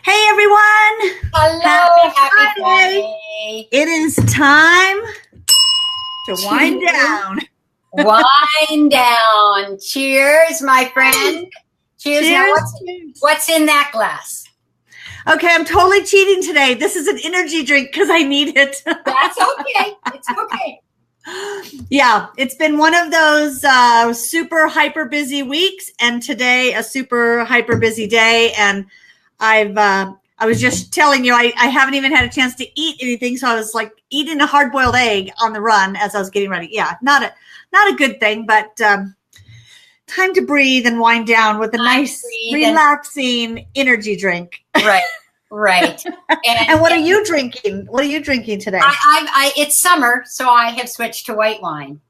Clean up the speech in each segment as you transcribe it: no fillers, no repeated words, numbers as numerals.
Hey everyone! Hello, happy Friday! Friday. It is time to wind down. Wind down. Cheers, my friend. Cheers. Cheers. Now, what's in that glass? Okay, I'm totally cheating today. This is an energy drink because I need it. That's okay. It's okay. Yeah, it's been one of those super hyper busy weeks, and today a super hyper busy day. And I was just telling you, I haven't even had a chance to eat anything, so I was like eating a hard-boiled egg on the run as I was getting ready. Yeah, not a good thing, but time to breathe and wind down with a nice, relaxing energy drink. Right. And what are you drinking? What are you drinking today? It's summer, so I have switched to white wine.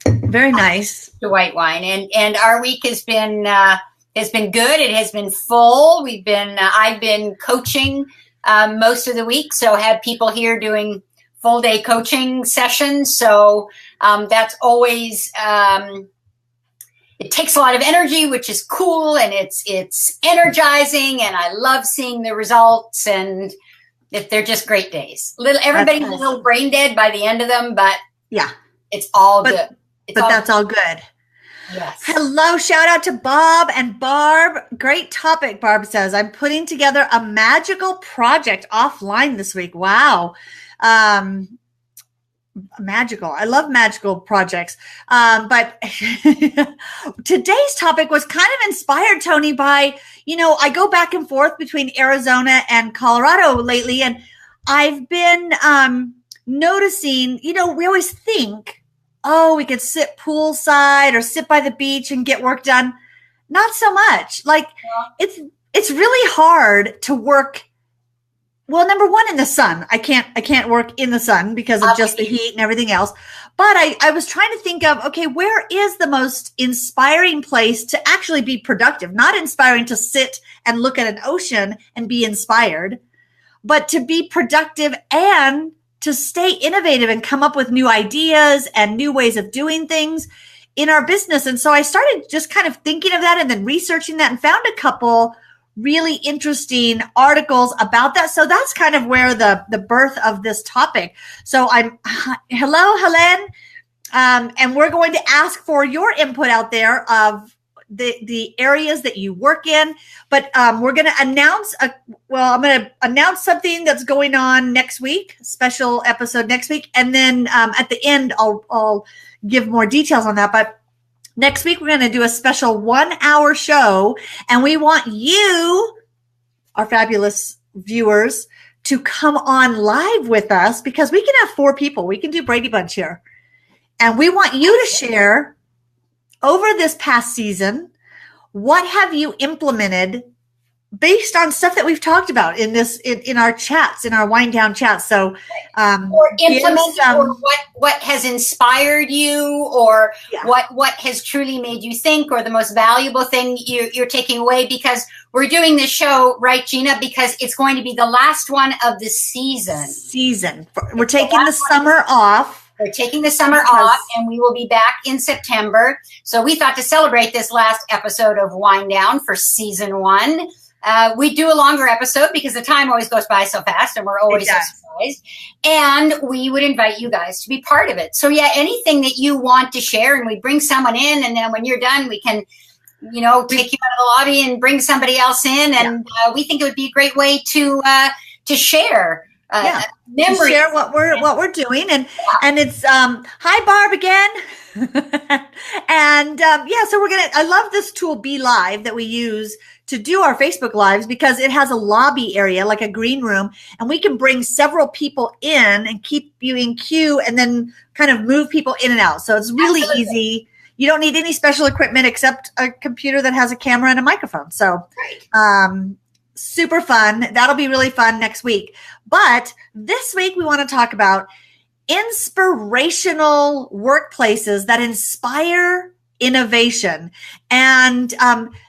Very nice. To white wine, and our week has been good. It has been full. I've been coaching most of the week, so had people here doing full day coaching sessions. So that's always it takes a lot of energy, which is cool, and it's energizing, and I love seeing the results, and they're just great days. Everybody's a little brain dead by the end of them, but yeah, it's all good. That's all good. Yes. Hello, shout out to Bob and Barb. Great topic, Barb says. I'm putting together a magical project offline this week. Wow. Magical. I love magical projects. But today's topic was kind of inspired, Toni, by, I go back and forth between Arizona and Colorado lately, and I've been noticing, we always think, oh, we could sit poolside or sit by the beach and get work done. Not so much. Like it's really hard to work. Well, number one, in the sun. I can't work in the sun because of just the heat and everything else. But I was trying to think of, okay, where is the most inspiring place to actually be productive? Not inspiring to sit and look at an ocean and be inspired, but to be productive and to stay innovative and come up with new ideas and new ways of doing things in our business. And so I started just kind of thinking of that and then researching that and found a couple really interesting articles about that. So that's kind of where the birth of this topic. So hello, Helen. And we're going to ask for your input out there of the areas that you work in, but we're going to announce I'm going to announce something that's going on next week, special episode next week. And then at the end, I'll give more details on that. But next week, we're going to do a special 1-hour show, and we want you, our fabulous viewers, to come on live with us because we can have 4 people. We can do Brady Bunch here. And we want you to share over this past season, what have you implemented based on stuff that we've talked about in our chats, in our wind down chats. So, or implement, or what has inspired you, or what has truly made you think, or the most valuable thing you're taking away, because we're doing this show, right, Gina? Because it's going to be the last one of the season. We're taking the summer off. We're taking the summer off, and we will be back in September. So we thought to celebrate this last episode of Wind Down for season 1. We do a longer episode because the time always goes by so fast and we're always so surprised. And we would invite you guys to be part of it. So anything that you want to share, and we bring someone in, and then when you're done, we can, take you out of the lobby and bring somebody else in. And we think it would be a great way to share. Memories. Share what we're doing, and it's hi Barb again. And so I love this tool Be Live that we use to do our Facebook Lives, because it has a lobby area, like a green room, and we can bring several people in and keep you in queue and then kind of move people in and out. So it's really easy. You don't need any special equipment except a computer that has a camera and a microphone. So super fun. That'll be really fun next week. But this week we want to talk about inspirational workplaces that inspire innovation. And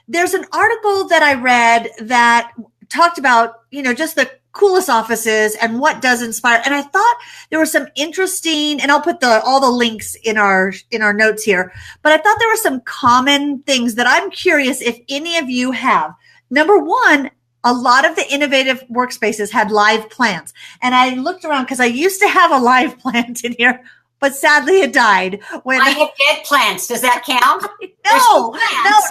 there's an article that I read that talked about, just the coolest offices and what does inspire. And I thought there were some interesting, and I'll put all the links in our notes here, but I thought there were some common things that I'm curious if any of you have. Number one, a lot of the innovative workspaces had live plants. And I looked around because I used to have a live plant in here, but sadly it died. When I have dead plants. Does that count? No,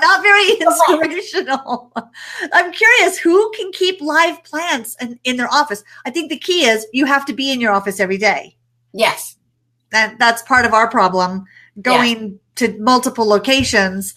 not very inspirational. I'm curious, who can keep live plants in their office? I think the key is you have to be in your office every day. Yes. That's part of our problem, going to multiple locations.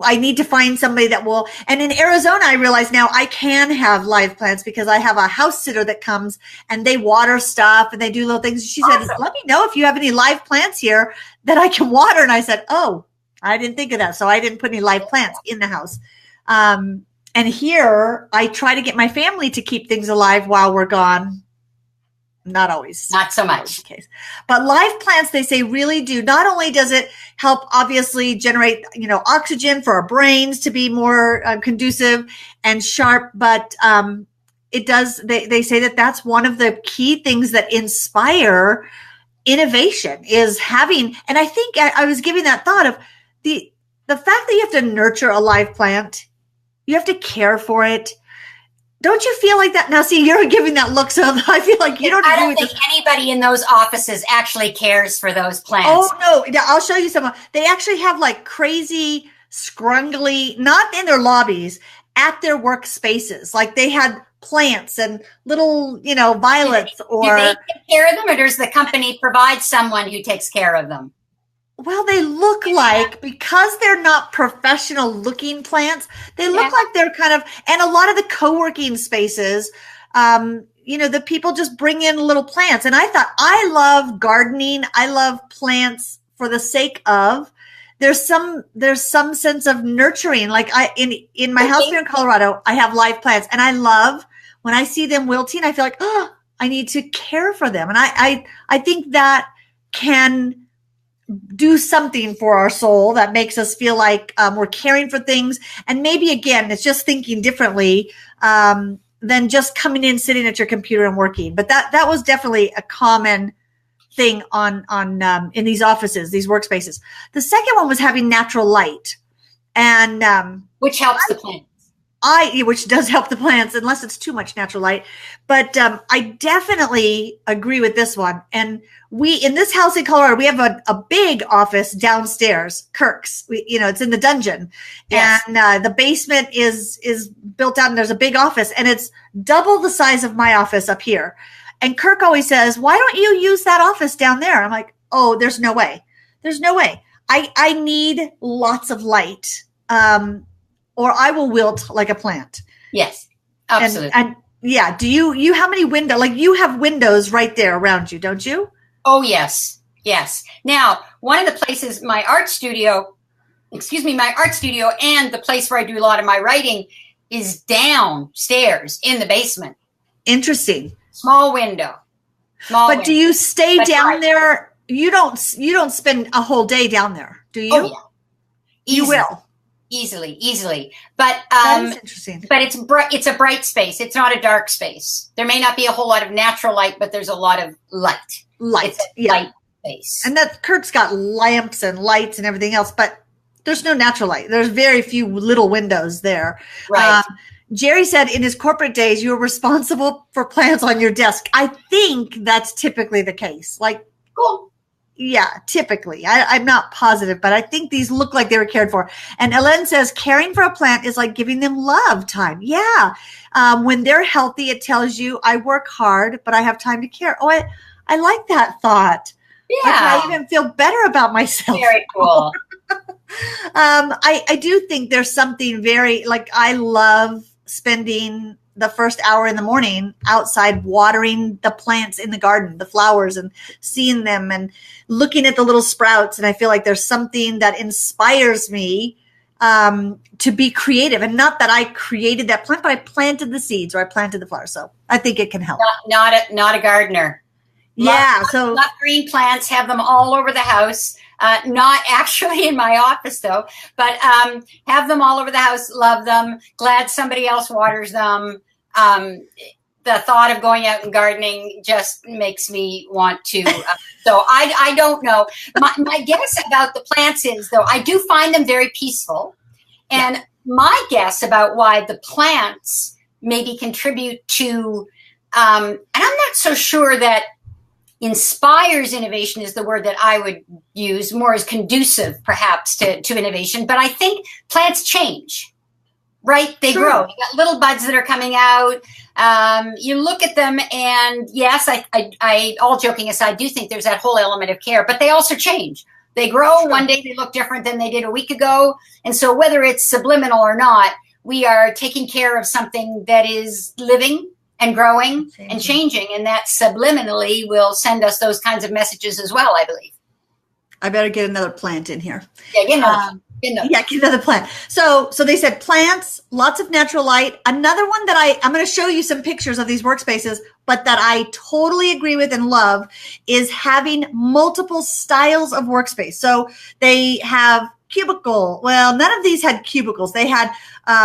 I need to find somebody that will. And in Arizona, I realize now I can have live plants because I have a house sitter that comes and they water stuff and they do little things. She said, let me know if you have any live plants here that I can water. And I said, oh, I didn't think of that. So I didn't put any live plants in the house. And here I try to get my family to keep things alive while we're gone. Not always. Not so much. The case. But live plants, they say, really do. Not only does it help, obviously, generate, oxygen for our brains to be more conducive and sharp, but it does. They say that that's one of the key things that inspire innovation is having. And I think I was giving that thought of the fact that you have to nurture a live plant, you have to care for it. Don't you feel like that? Now, see, you're giving that look, so I feel like you don't agree I don't with think this. anybody in those offices actually cares for those plants. Oh, no. Yeah, I'll show you some. They actually have like crazy, scrungly, not in their lobbies, at their workspaces. Like they had plants and little, violets Do they take care of them, or does the company provide someone who takes care of them? Well, they look like, because they're not professional looking plants, they look like they're kind of, and a lot of the co-working spaces, the people just bring in little plants. And I thought, I love gardening. I love plants for the sake of, there's some sense of nurturing. Like in my house here in Colorado, I have live plants, and I love when I see them wilting, I feel like, oh, I need to care for them. And I think that can do something for our soul that makes us feel like we're caring for things. And maybe, again, it's just thinking differently than just coming in, sitting at your computer and working. But that was definitely a common thing on in these offices, these workspaces. The second one was having natural light, and which helps the plants. Which does help the plants, unless it's too much natural light. But I definitely agree with this one. And in this house in Colorado, we have a big office downstairs, Kirk's. It's in the dungeon, and the basement is built out, and there's a big office, and it's double the size of my office up here. And Kirk always says, "Why don't you use that office down there?" I'm like, "Oh, there's no way. There's no way. I need lots of light." Or I will wilt like a plant. Yes, absolutely. And yeah, do you how many windows? Like you have windows right there around you, don't you? Oh, yes. Yes. Now, one of the places, my art studio and the place where I do a lot of my writing is downstairs in the basement. Interesting. Small window. But do you stay down there? You don't spend a whole day down there, do you? Oh, yeah. You will. Easily. But that is interesting. But it's a bright space. It's not a dark space. There may not be a whole lot of natural light, but there's a lot of light. It's a light space. And that Kirk's got lamps and lights and everything else, but there's no natural light. There's very few little windows there. Right. Jerry said in his corporate days, you were responsible for plants on your desk. I think that's typically the case. Like, cool. Yeah, typically. I'm not positive, but I think these look like they were cared for. And Ellen says, caring for a plant is like giving them love time. Yeah. When they're healthy, it tells you I work hard, but I have time to care. Oh, I like that thought. Yeah. Like I even feel better about myself. Very cool. I do think there's something very, like, I love spending the first hour in the morning outside watering the plants in the garden, the flowers, and seeing them and looking at the little sprouts. And I feel like there's something that inspires me to be creative. And not that I created that plant, but I planted the seeds or I planted the flowers. So I think it can help. Not a gardener. Yeah. Love green plants, have them all over the house. Not actually in my office though, but have them all over the house, love them, glad somebody else waters them. The thought of going out and gardening just makes me want to. So I don't know. My guess about the plants is, though, I do find them very peaceful. And my guess about why the plants maybe contribute to, and I'm not so sure that inspires innovation is the word that I would use, more as conducive perhaps to innovation. But I think plants change, right? They grow. You got little buds that are coming out. You look at them and yes, I all joking aside, do think there's that whole element of care, but they also change. They grow. One day they look different than they did a week ago. And so whether it's subliminal or not, we are taking care of something that is living and growing and changing, and that subliminally will send us those kinds of messages as well, I believe. I better get another plant in here. Yeah, get another plant. So they said plants, lots of natural light. Another one that I'm going to show you some pictures of these workspaces, but that I totally agree with and love is having multiple styles of workspace. So they have cubicle. Well, none of these had cubicles. They had,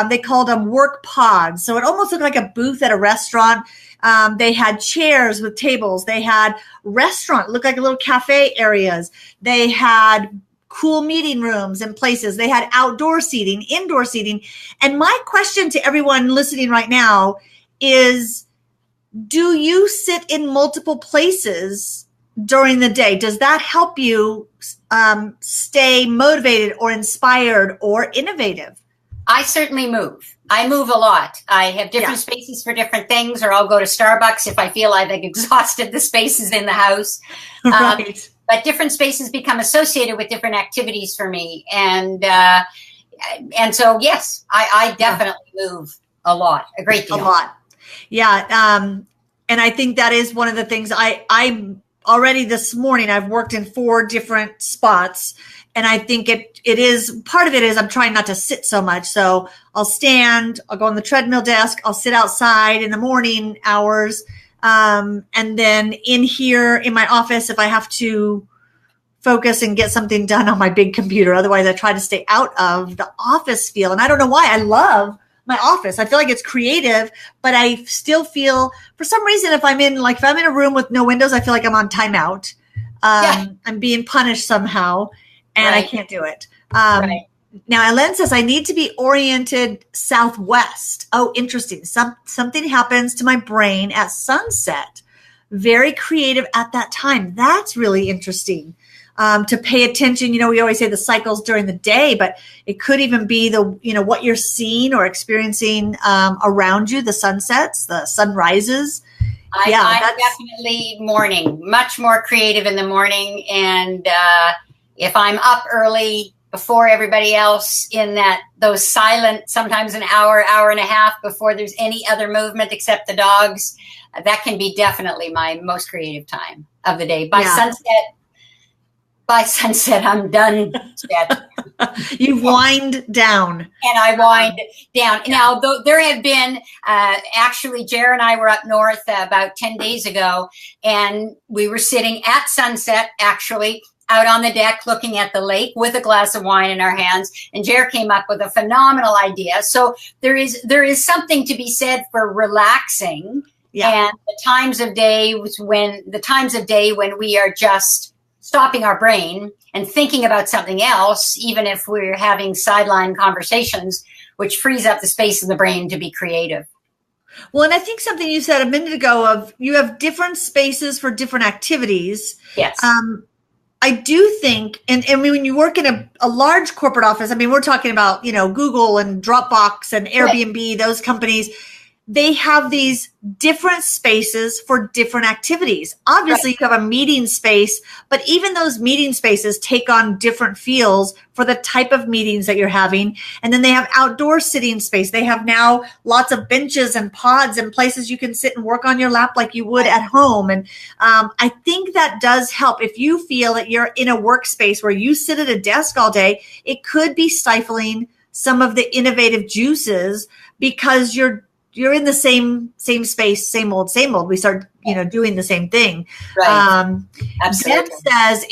they called them work pods. So it almost looked like a booth at a restaurant. They had chairs with tables. They had restaurant, looked like a little cafe areas. They had cool meeting rooms and places. They had outdoor seating, indoor seating. And my question to everyone listening right now is, do you sit in multiple places during the day? Does that help you stay motivated or inspired or innovative? I certainly move. I move a lot. I have different spaces for different things, or I'll go to Starbucks if I feel I've exhausted the spaces in the house. Right. But different spaces become associated with different activities for me. And so, yes, I definitely move a lot, a great deal. A lot. Yeah. And I think that is one of the things I'm already this morning, I've worked in 4 different spots. And I think it is, part of it is I'm trying not to sit so much. So I'll stand, I'll go on the treadmill desk, I'll sit outside in the morning hours. And then in here in my office, if I have to focus and get something done on my big computer, otherwise I try to stay out of the office feel. And I don't know why, I love my office. I feel like it's creative, but I still feel for some reason, if I'm in a room with no windows, I feel like I'm on timeout. I'm being punished somehow. And I can't do it. Now, Ellen says, I need to be oriented southwest. Oh, interesting. Something happens to my brain at sunset. Very creative at that time. That's really interesting to pay attention. You know, we always say the cycles during the day, but it could even be what you're seeing or experiencing around you, the sunsets, the sunrises. I'm definitely morning, much more creative in the morning. And if I'm up early before everybody else in those silent, sometimes an hour, hour and a half before there's any other movement except the dogs, that can be definitely my most creative time of the day. By sunset, I'm done. You wind down. And I wind down. Now, there have been, actually, Jer and I were up north about 10 days ago, and we were sitting at sunset, actually, out on the deck looking at the lake with a glass of wine in our hands. And Jer came up with a phenomenal idea. So there is something to be said for relaxing and the times of day when we are just stopping our brain and thinking about something else, even if we're having sideline conversations, which frees up the space in the brain to be creative. Well, and I think something you said a minute ago of you have different spaces for different activities. Yes. I do think, and when you work in a large corporate office, I mean, we're talking about, Google and Dropbox and Airbnb, those companies, they have these different spaces for different activities. Obviously, you have a meeting space, but even those meeting spaces take on different feels for the type of meetings that you're having. And then they have outdoor sitting space. They have now lots of benches and pods and places you can sit and work on your lap like you would at home. And I think that does help. If you feel that you're in a workspace where you sit at a desk all day, it could be stifling some of the innovative juices because you're in the same space, same old. We start, doing the same thing. Right. Absolutely. Deb says,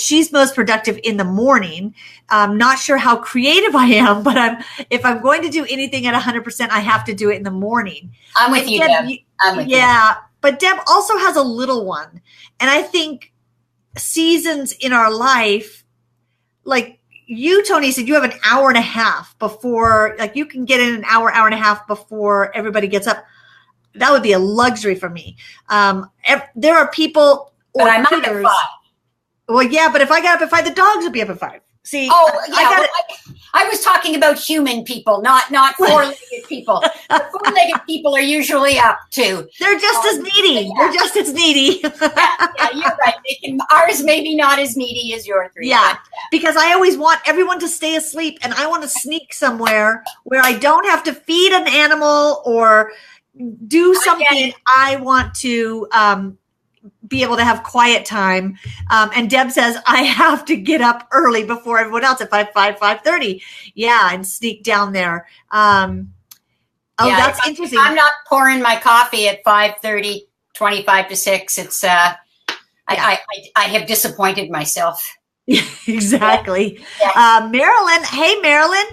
she's most productive in the morning. I'm not sure how creative I am, but if I'm going to do anything at 100%, I have to do it in the morning. I'm with you, Deb. I'm with you. Yeah. But Deb also has a little one. And I think seasons in our life, like, you, Toni, said you have an hour and a half before, like you can get in an hour and a half before everybody gets up. That would be a luxury for me. There are people. But I'm up at 5. Well, yeah, but if I got up at 5, the dogs would be up at 5. See, I was talking about human people, not four-legged people. The four-legged people are usually up too. They're just as needy. Yeah. They're just as needy. Yeah, you're right. Ours maybe not as needy as your 3. Yeah, because I always want everyone to stay asleep, and I want to sneak somewhere where I don't have to feed an animal or do something. I want to be able to have quiet time. And Deb says, I have to get up early before everyone else at 5:30. Yeah, and sneak down there. That's interesting. I'm not pouring my coffee at 5:30, 25 to 6. It's I have disappointed myself. Exactly. Yeah. Marilyn, hey, Marilyn.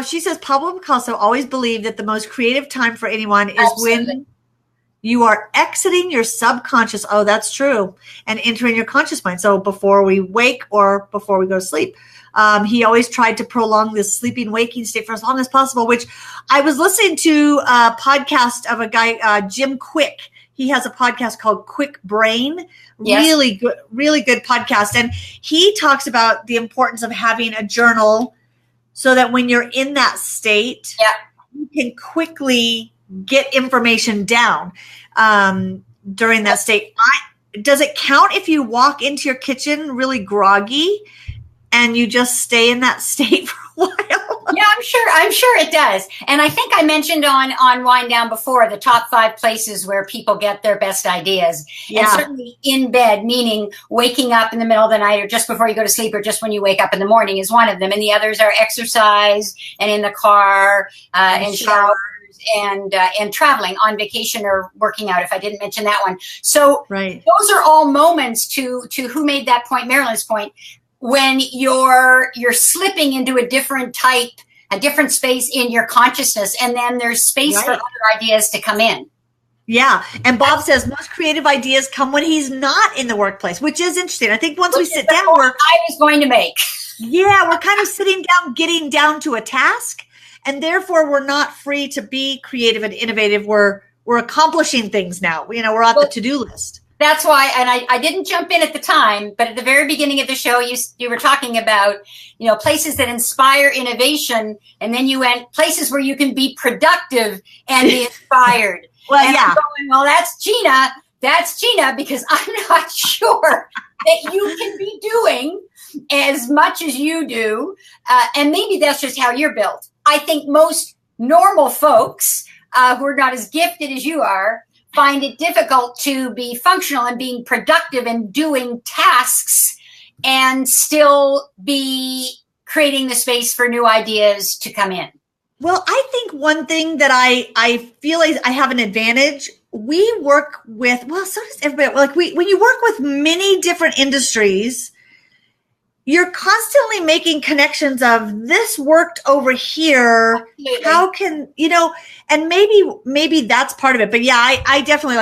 She says, Pablo Picasso always believed that the most creative time for anyone is when you are exiting your subconscious. Oh, that's true. And entering your conscious mind. So before we wake or before we go to sleep. He always tried to prolong this sleeping waking state for as long as possible, which I was listening to a podcast of a guy, Jim Quick. He has a podcast called Quick Brain. Yes. Really good podcast. And he talks about the importance of having a journal so that when you're in that state, you can quickly get information down during that state. Does it count if you walk into your kitchen really groggy and you just stay in that state for a while? Yeah, I'm sure it does. And I think I mentioned on Wind Down before the top 5 places where people get their best ideas. Yeah. And certainly in bed, meaning waking up in the middle of the night or just before you go to sleep or just when you wake up in the morning is one of them. And the others are exercise and in the car and showers and traveling on vacation or working out, if I didn't mention that one. So those are all moments to who made that point, Marilyn's point, when you're slipping into a different space in your consciousness, and then there's space for other ideas to come in. Yeah. And Bob says most creative ideas come when he's not in the workplace, which is interesting. I think once we sit down, I was going to make. Yeah, we're kind of sitting down, getting down to a task, and therefore we're not free to be creative and innovative. We're accomplishing things now. We're on the to-do list. That's why, and I didn't jump in at the time, but at the very beginning of the show, you were talking about, places that inspire innovation, and then you went places where you can be productive and be inspired. Well, that's Gina, because I'm not sure that you can be doing as much as you do, and maybe that's just how you're built. I think most normal folks who are not as gifted as you are find it difficult to be functional and being productive and doing tasks and still be creating the space for new ideas to come in. Well, I think one thing that I feel is I have an advantage. We work with, so does everybody. Like when you work with many different industries, you're constantly making connections of this worked over here. Absolutely. How can, and maybe that's part of it. But yeah, I definitely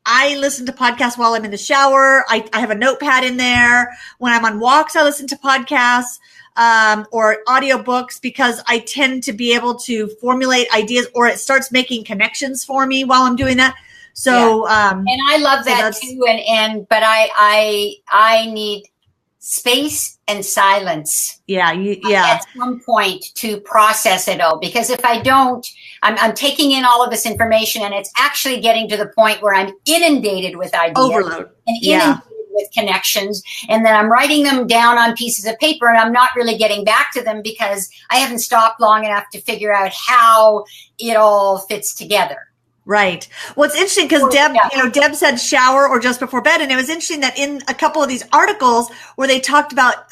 I listen to podcasts while I'm in the shower. I have a notepad in there. When I'm on walks, I listen to podcasts or audiobooks because I tend to be able to formulate ideas, or it starts making connections for me while I'm doing that. So, and I love that too. But I need space and silence. At some point to process it all, because if I don't, I'm taking in all of this information and it's actually getting to the point where I'm inundated with ideas. Overload. And inundated with connections. And then I'm writing them down on pieces of paper and I'm not really getting back to them because I haven't stopped long enough to figure out how it all fits together. Right. Well, it's interesting because Deb said shower or just before bed. And it was interesting that in a couple of these articles where they talked about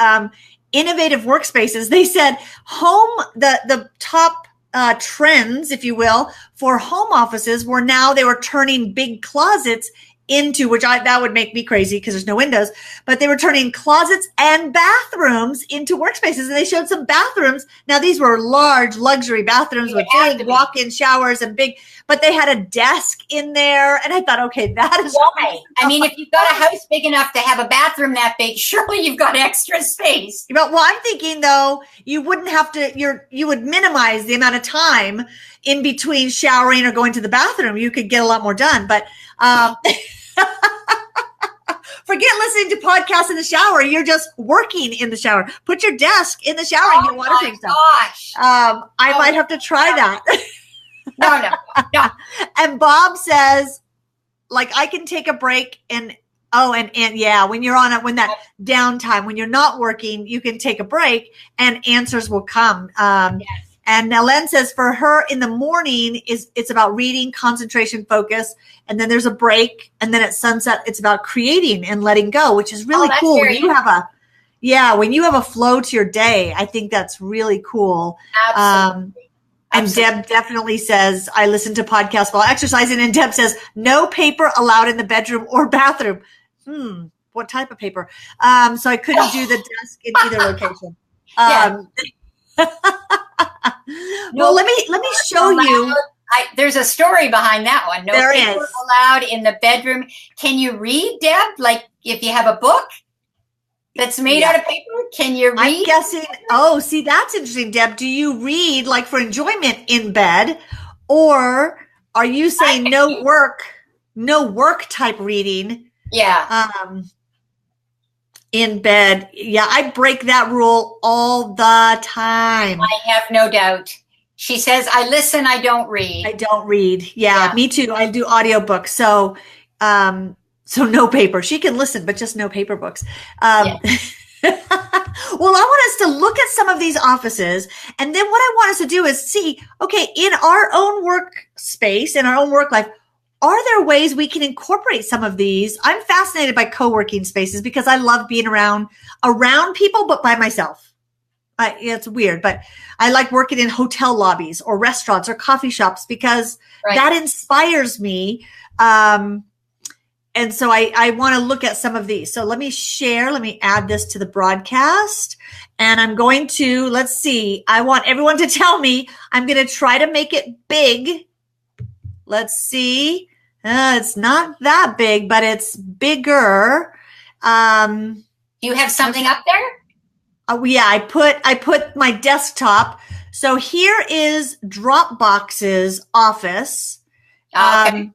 innovative workspaces, they said the top trends, if you will, for home offices were now they were turning big closets into, that would make me crazy because there's no windows, but they were turning closets and bathrooms into workspaces. And they showed some bathrooms. Now, these were large luxury bathrooms with big walk-in showers and but they had a desk in there. And I thought, okay, that is why. I mean, if you've got a house big enough to have a bathroom that big, surely you've got extra space. Well, I'm thinking though, you wouldn't have to, you would minimize the amount of time in between showering or going to the bathroom. You could get a lot more done, but, forget listening to podcasts in the shower. You're just working in the shower. Put your desk in the shower and get water tank stuff. I might have to try that. No. And Bob says, like, I can take a break and yeah, when you're when that downtime, when you're not working, you can take a break and answers will come. Yes. And Ellen says for her in the morning it's about reading, concentration, focus. And then there's a break. And then at sunset, it's about creating and letting go, which is really cool. When you have a flow to your day, I think that's really cool. Absolutely. And Deb definitely says, I listen to podcasts while exercising. And Deb says, no paper allowed in the bedroom or bathroom. What type of paper? So I couldn't do the desk in either location. Well, let me show you. There's a story behind that one. No paper allowed in the bedroom. Can you read, Deb? Like if you have a book that's made out of paper, can you read? I'm guessing. Oh, see, that's interesting, Deb. Do you read like for enjoyment in bed, or are you saying no work type reading? Yeah. In bed. Yeah, I break that rule all the time. I have no doubt. She says, I listen, I don't read. I don't read. Yeah, me too. I do audiobooks. So, so no paper. She can listen, but just no paper books. Well, I want us to look at some of these offices. And then what I want us to do is see, okay, in our own workspace, in our own work life, are there ways we can incorporate some of these? I'm fascinated by co-working spaces because I love being around people, but by myself. It's weird, but I like working in hotel lobbies or restaurants or coffee shops because that inspires me. And so I want to look at some of these. So let me add this to the broadcast and I'm going to, let's see. I want everyone to tell me, I'm going to try to make it big. Let's see. It's not that big, but it's bigger. Do you have something up there? Yeah, I put my desktop. So here is Dropbox's office. Okay.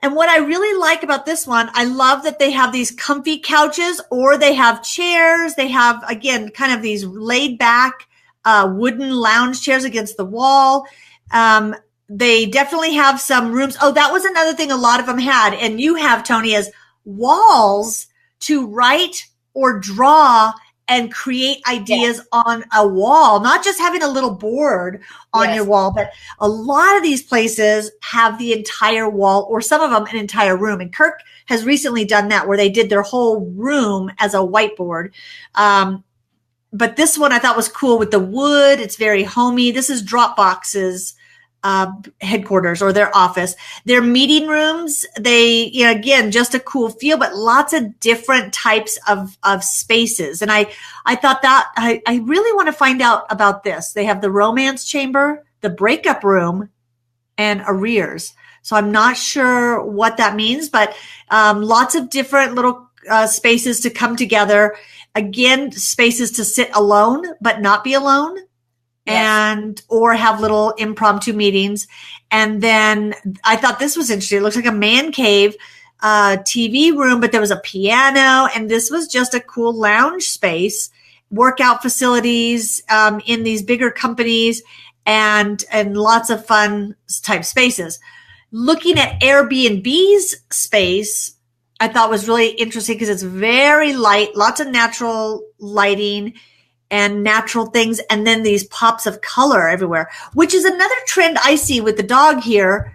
And what I really like about this one, I love that they have these comfy couches or they have chairs. They have, again, kind of these laid back wooden lounge chairs against the wall. They definitely have some rooms. Oh, that was another thing a lot of them had. And you have, Toni, is walls to write or draw and create ideas on a wall, not just having a little board on your wall, but a lot of these places have the entire wall or some of them an entire room. And Kirk has recently done that where they did their whole room as a whiteboard. But this one I thought was cool with the wood. It's very homey. This is Dropbox's headquarters or their office. Their meeting rooms, they, again, just a cool feel, but lots of different types of spaces. And I thought that I really want to find out about this. They have the romance chamber, the breakup room, and arrears. So I'm not sure what that means, but lots of different little spaces to come together. Again, spaces to sit alone, but not be alone. Or have little impromptu meetings. And then I thought this was interesting. It looks like a man cave TV room, but there was a piano and this was just a cool lounge space, workout facilities in these bigger companies and lots of fun type spaces. Looking at Airbnb's space, I thought was really interesting because it's very light, lots of natural lighting and natural things, and then these pops of color everywhere, which is another trend I see with the dog here.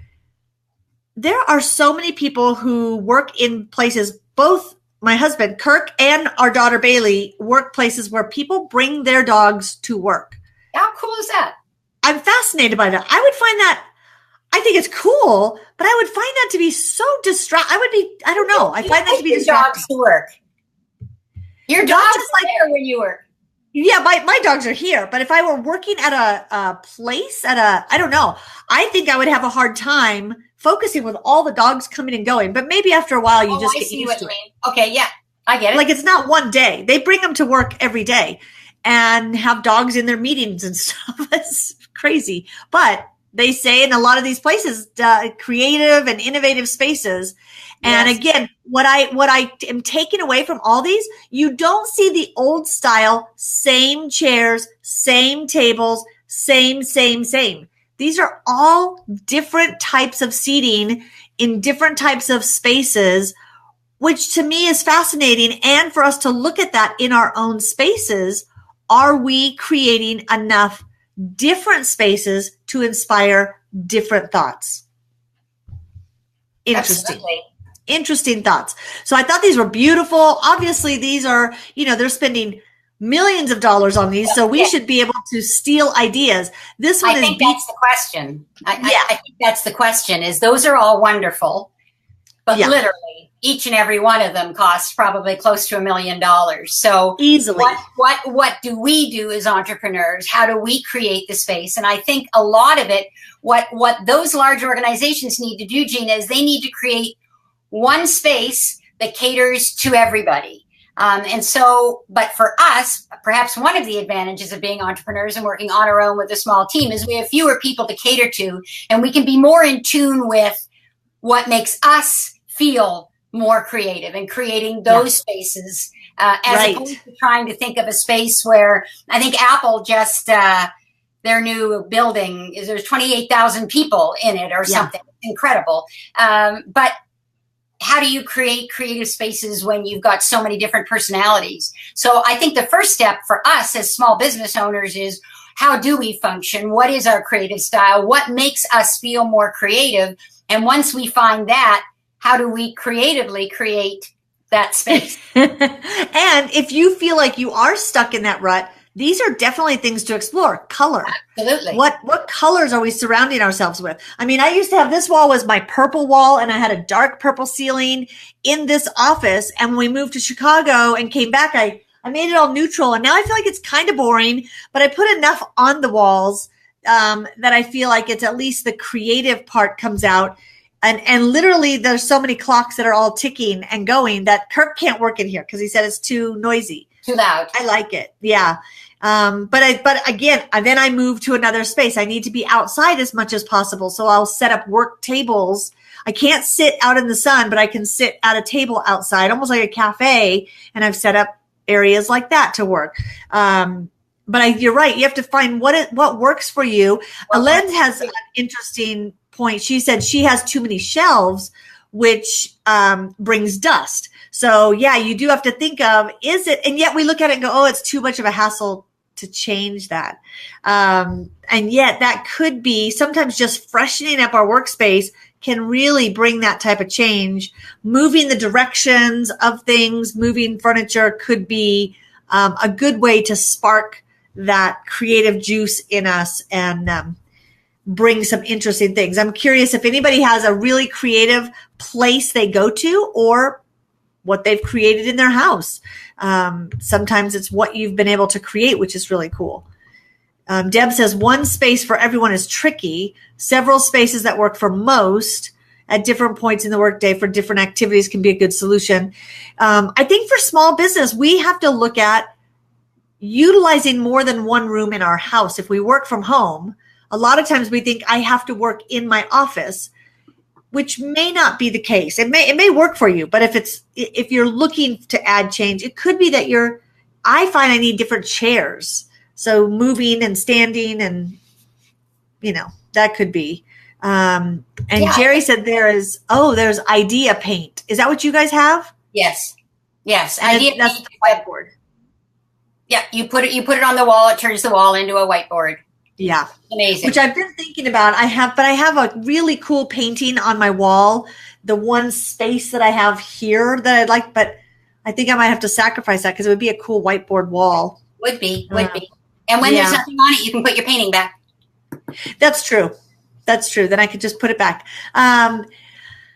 There are so many people who work in places, both my husband, Kirk, and our daughter, Bailey, work places where people bring their dogs to work. How cool is that? I'm fascinated by that. I would find that, I think it's cool, but I would find that to be so I don't know. I find that to be distracting. Dogs to work. Your dog is there when you work. Yeah, my dogs are here, but if I were working at a place, I don't know, I think I would have a hard time focusing with all the dogs coming and going. But maybe after a while, you just get used to it. Okay, yeah, I get it. Like, it's not one day. They bring them to work every day and have dogs in their meetings and stuff. It's crazy. But they say in a lot of these places, creative and innovative spaces. And again, what I am taking away from all these, you don't see the old style, same chairs, same tables, same. These are all different types of seating in different types of spaces, which to me is fascinating. And for us to look at that in our own spaces, are we creating enough different spaces to inspire different thoughts? Interesting thoughts. So I thought these were beautiful. Obviously, these are, they're spending millions of dollars on these, so we should be able to steal ideas. This one I think that's the question. I think that's the question, is those are all wonderful, but literally each and every one of them costs probably close to $1 million. So easily, what do we do as entrepreneurs? How do we create the space? And I think a lot of it, what those large organizations need to do, Gina, is they need to create one space that caters to everybody. But for us, perhaps one of the advantages of being entrepreneurs and working on our own with a small team is we have fewer people to cater to, and we can be more in tune with what makes us feel more creative and creating those spaces, as opposed to trying to think of a space where I think Apple just, their new building there's 28,000 people in it or something incredible. But how do you create creative spaces when you've got so many different personalities? So I think the first step for us as small business owners is, how do we function? What is our creative style? What makes us feel more creative? And once we find that, how do we creatively create that space? And if you feel like you are stuck in that rut, these are definitely things to explore. Color. Absolutely. What colors are we surrounding ourselves with? I mean, I used to have, this wall was my purple wall, and I had a dark purple ceiling in this office. And when we moved to Chicago and came back, I made it all neutral. And now I feel like it's kind of boring, but I put enough on the walls that I feel like it's at least the creative part comes out. And literally there's so many clocks that are all ticking and going that Kirk can't work in here because he said it's too noisy. Too loud. I like it. Yeah. But again, then I moved to another space. I need to be outside as much as possible. So I'll set up work tables. I can't sit out in the sun, but I can sit at a table outside, almost like a cafe. And I've set up areas like that to work. But you're right. You have to find what works for you. Alen has an interesting point. She said she has too many shelves, which brings dust. So yeah, you do have to think of, is it, and yet we look at it and go, oh, it's too much of a hassle to change that. And yet that could be sometimes just freshening up our workspace can really bring that type of change. Moving the directions of things, moving furniture could be a good way to spark that creative juice in us and bring some interesting things. I'm curious if anybody has a really creative place they go to or what they've created in their house. Sometimes it's what you've been able to create, which is really cool. Deb says one space for everyone is tricky. Several spaces that work for most at different points in the workday for different activities can be a good solution. I think for small business, we have to look at utilizing more than one room in our house. If we work from home, a lot of times we think I have to work in my office, which may not be the case. It may work for you, but if you're looking to add change, it could be that I find I need different chairs. So moving and standing and, that could be. And Jerry said there's idea paint. Is that what you guys have? Yes. Idea paint. That's the whiteboard. Yeah. You put it on the wall. It turns the wall into a whiteboard. Yeah. Amazing. Which I've been thinking about. I have a really cool painting on my wall. The one space that I have here that I'd like, but I think I might have to sacrifice that because it would be a cool whiteboard wall. Would be. And when there's nothing on it, you can put your painting back. That's true. That's true. Then I could just put it back.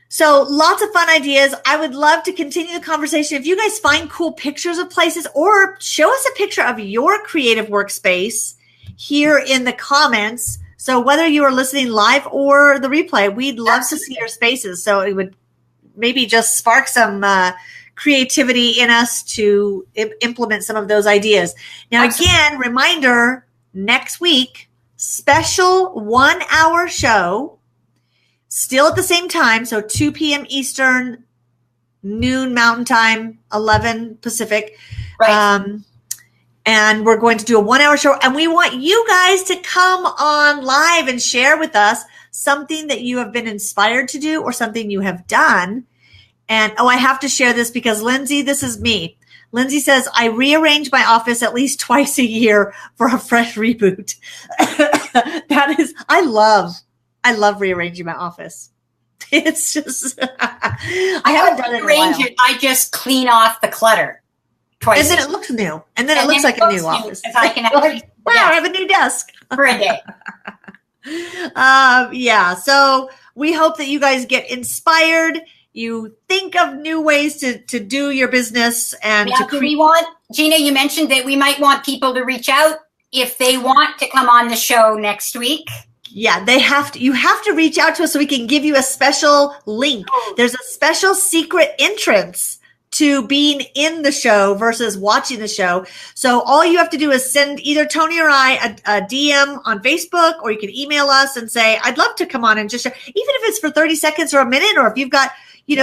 So lots of fun ideas. I would love to continue the conversation. If you guys find cool pictures of places, or show us a picture of your creative workspace here in the comments. So whether you are listening live or the replay, we'd love to see your spaces. So it would maybe just spark some creativity in us to implement some of those ideas. Now, again, reminder, next week, special 1 hour show, still at the same time. So 2 p.m. Eastern, noon Mountain Time, 11 Pacific. Right. And we're going to do a 1 hour show. And we want you guys to come on live and share with us something that you have been inspired to do or something you have done. And, I have to share this because Lindsay, this is me. Lindsay says, I rearrange my office at least twice a year for a fresh reboot. That is, I love rearranging my office. It's just, I haven't done it in a while. I just clean off the clutter twice. And then it looks new. And then it looks like a new office. I can actually, wow, I have a new desk. For a day. Yeah. So we hope that you guys get inspired. You think of new ways to do your business and now, do we want, Gina, you mentioned that we might want people to reach out if they want to come on the show next week. Yeah, you have to reach out to us so we can give you a special link. There's a special secret entrance to being in the show versus watching the show. So all you have to do is send either Toni or I a DM on Facebook, or you can email us and say, I'd love to come on and just share, even if it's for 30 seconds or a minute, or if you've got,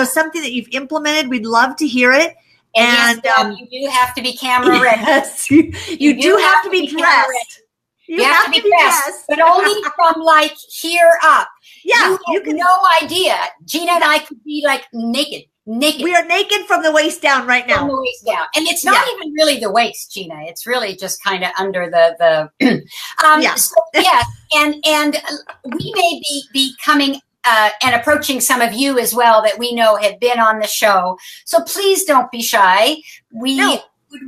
something that you've implemented, we'd love to hear it. And yes, you do have to be camera ready. Yes, you do have to be dressed. You have to be dressed, but only from like here up. Yeah, you have no idea. Gina and I could be like naked. We are naked from the waist down right now. From the waist down, and it's not even really the waist, Gina. It's really just kind of under the. So, yes, and we may be coming. And approaching some of you as well that we know have been on the show. So please don't be shy. We would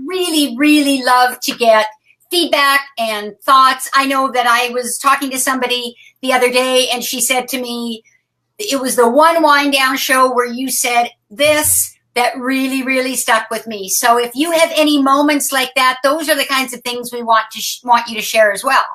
really, really love to get feedback and thoughts. I know that I was talking to somebody the other day and she said to me, it was the one wind down show where you said this that really, really stuck with me. So if you have any moments like that, those are the kinds of things we want you to share as well.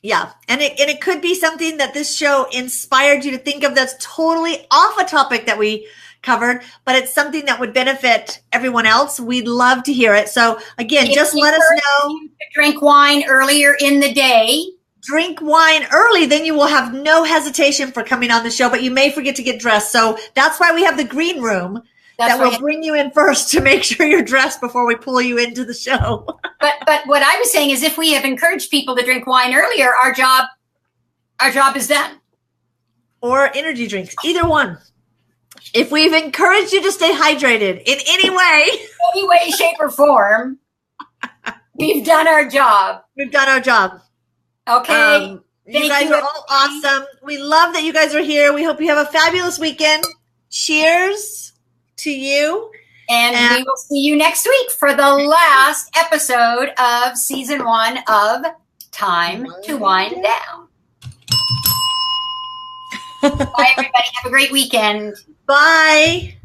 Yeah. And it could be something that this show inspired you to think of that's totally off a topic that we covered, but it's something that would benefit everyone else. We'd love to hear it. So again, just let us know. You drink wine earlier in the day. Drink wine early, then you will have no hesitation for coming on the show, but you may forget to get dressed. So that's why we have the green room. That will bring you in first to make sure you're dressed before we pull you into the show. But what I was saying is, if we have encouraged people to drink wine earlier, our job is done. Or energy drinks, either one. If we've encouraged you to stay hydrated in any way, shape, or form, we've done our job. We've done our job. Okay. You guys are all awesome. We love that you guys are here. We hope you have a fabulous weekend. Cheers to you. And we will see you next week for the last episode of season 1 of Time to Wind Down. Bye, everybody. Have a great weekend. Bye.